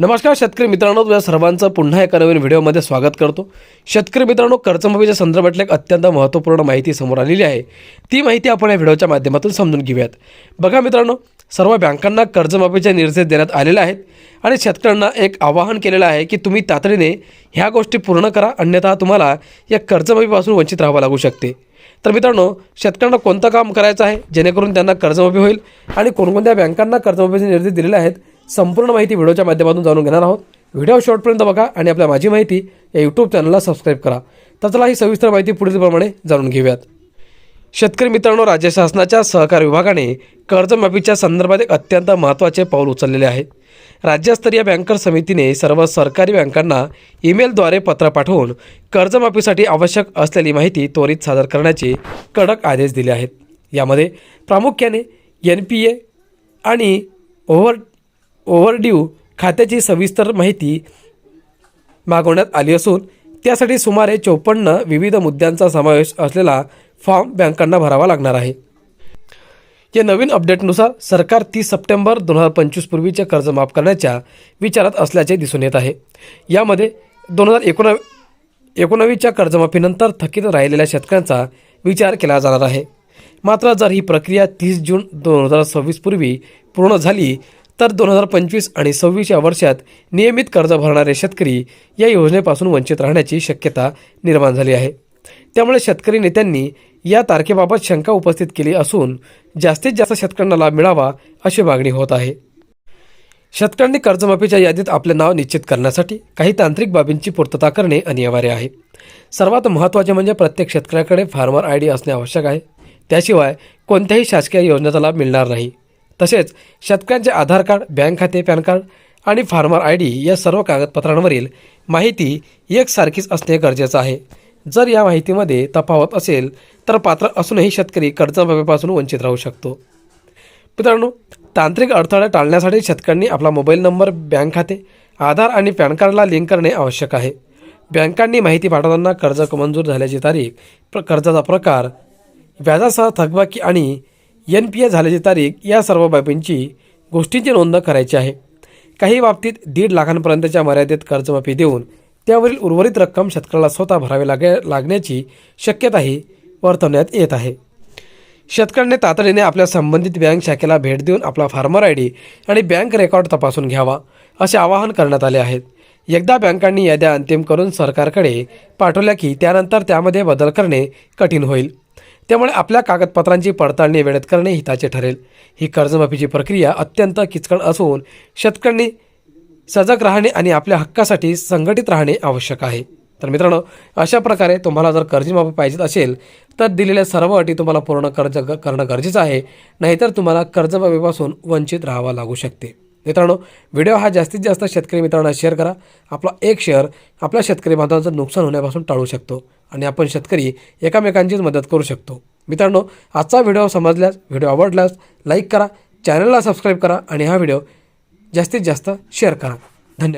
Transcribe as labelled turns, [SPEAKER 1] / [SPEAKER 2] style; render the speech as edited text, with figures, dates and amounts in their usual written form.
[SPEAKER 1] नमस्कार शेतकरी मित्रांनो, तुझ्या सर्वांचं पुन्हा एका नवीन व्हिडिओमध्ये स्वागत करतो। शेतकरी मित्रांनो, कर्जमाफीच्या संदर्भातली एक अत्यंत महत्त्वपूर्ण माहिती समोर आलेली आहे। ती माहिती आपण या व्हिडिओच्या माध्यमातून समजून घेऊयात। बघा मित्रांनो, सर्व बँकांना कर्जमाफीचे निर्देश देण्यात आलेले आहेत आणि शेतकऱ्यांना एक आवाहन केलेलं आहे की तुम्ही तातडीने ह्या गोष्टी पूर्ण करा, अन्यथा तुम्हाला या कर्जमाफीपासून वंचित राहावं लागू शकते। तर मित्रांनो, शेतकऱ्यांना कोणतं काम करायचं आहे जेणेकरून त्यांना कर्जमाफी होईल आणि कोणकोणत्या बँकांना कर्जमाफीचे निर्देश दिलेले आहेत, संपूर्ण माहिती व्हिडिओच्या माध्यमातून जाणून घेणार आहोत। व्हिडिओ शेवटपर्यंत बघा आणि आपल्या माझी माहिती या यूट्यूब चॅनलला सबस्क्राईब करा। तर चला ही सविस्तर माहिती पुढीलप्रमाणे जाणून घेऊयात। शेतकरी मित्रांनो, राज्य शासनाच्या सहकार विभागाने कर्जमाफीच्या संदर्भात एक अत्यंत महत्त्वाचे पाऊल उचललेले आहे। राज्यस्तरीय बँकर समितीने सर्व सरकारी बँकांना ईमेलद्वारे पत्र पाठवून कर्जमाफीसाठी आवश्यक असलेली माहिती त्वरित सादर करण्याचे कडक आदेश दिले आहेत। यामध्ये प्रामुख्याने NPA आणि ओव्हरड्यू खात्याची सविस्तर माहिती मागवण्यात आली असून त्यासाठी सुमारे 54 विविध मुद्द्यांचा समावेश असलेला फॉर्म बँकांना भरावा लागणार आहे। या नवीन अपडेटनुसार सरकार 30 सप्टेंबर 2025 पूर्वीचे कर्ज माफ करण्याच्या विचारात असल्याचे दिसून येत आहे। यामध्ये 2019च्या कर्जमाफीनंतर थकीत राहिलेल्या शेतकऱ्यांचा विचार केला जाणार आहे। मात्र जर ही प्रक्रिया 30 जून 2026 पूर्वी पूर्ण झाली तर 2025 आणि 26 या वर्षात नियमित कर्ज भरणारे शेतकरी या योजनेपासून वंचित राहण्याची शक्यता निर्माण झाली आहे। त्यामुळे शेतकरी नेत्यांनी या तारखेबाबत शंका उपस्थित केली असून जास्तीत जास्त शेतकऱ्यांना लाभ मिळावा अशी मागणी होत आहे। शेतकऱ्यांनी कर्जमाफीच्या यादीत आपले नाव निश्चित करण्यासाठी काही तांत्रिक बाबींची पूर्तता करणे अनिवार्य आहे। सर्वात महत्त्वाचे म्हणजे प्रत्येक शेतकऱ्याकडे फार्मर ID असणे आवश्यक आहे। त्याशिवाय कोणत्याही शासकीय योजनेचा लाभ मिळणार नाही। तसेच शेतकऱ्यांचे आधार कार्ड, बँक खाते, पॅन कार्ड आणि फार्मर ID या सर्व कागदपत्रांवरील माहिती एकसारखीच असणे गरजेचं आहे। जर या माहितीमध्ये तफावत असेल तर पात्र असूनही शेतकरी कर्जमाफीपासून वंचित राहू शकतो। मित्रांनो, तांत्रिक अडथळे टाळण्यासाठी शेतकऱ्यांनी आपला मोबाईल नंबर, बँक खाते, आधार आणि पॅन कार्डला लिंक करणे आवश्यक आहे। बँकांनी माहिती पाठवताना कर्ज मंजूर झाल्याची तारीख, कर्जाचा प्रकार, व्याजासह थकबाकी आणि NPA झाल्याची तारीख या सर्व बाबींची गोष्टींची नोंद करायची आहे। काही बाबतीत 1.5 लाखांपर्यंतच्या मर्यादेत कर्जमाफी देऊन त्यावरील उर्वरित रक्कम शेतकऱ्याला स्वतः भरावी लागण्याची शक्यताही वर्तवण्यात येत आहे। शेतकऱ्यांनी तातडीने आपल्या संबंधित बँक शाखेला भेट देऊन आपला फार्मर ID आणि बँक रेकॉर्ड तपासून घ्यावा असे आवाहन करण्यात आले आहे। एकदा बँकांनी याद्या अंतिम करून सरकारकडे पाठवल्या की त्यानंतर त्यामध्ये बदल करणे कठीण होईल। त्यामुळे आपल्या कागदपत्रांची पडताळणी वेळेत करणे हिताचे ठरेल। ही कर्जमाफीची प्रक्रिया अत्यंत किचकट असून शेतकऱ्यांनी सजग राहणे आणि आपल्या हक्कासाठी संघटित राहणे आवश्यक आहे। तर मित्रांनो, अशा प्रकारे तुम्हाला जर कर्जमाफी पाहिजे असेल तर दिलेल्या सर्व अटी तुम्हाला पूर्ण करणं गरजेचं आहे, नाहीतर तुम्हाला कर्जमाफीपासून वंचित राहावं लागू शकते। मित्रांनो, व्हिडिओ हा जास्तीत जास्त शेतकरी मित्रांना शेअर करा। आपला एक शेअर आपल्या शेतकरी बांधवांचं नुकसान होण्यापासून टाळू शकतो आणि आपण शेतकरी एकमेकांचीच मदत करू शकतो। मित्रांनो, आजचा व्हिडिओ समजल्यास, व्हिडिओ आवडल्यास लाईक करा, चॅनलला सबस्क्राईब करा आणि हा व्हिडिओ जास्तीत जास्त शेअर करा।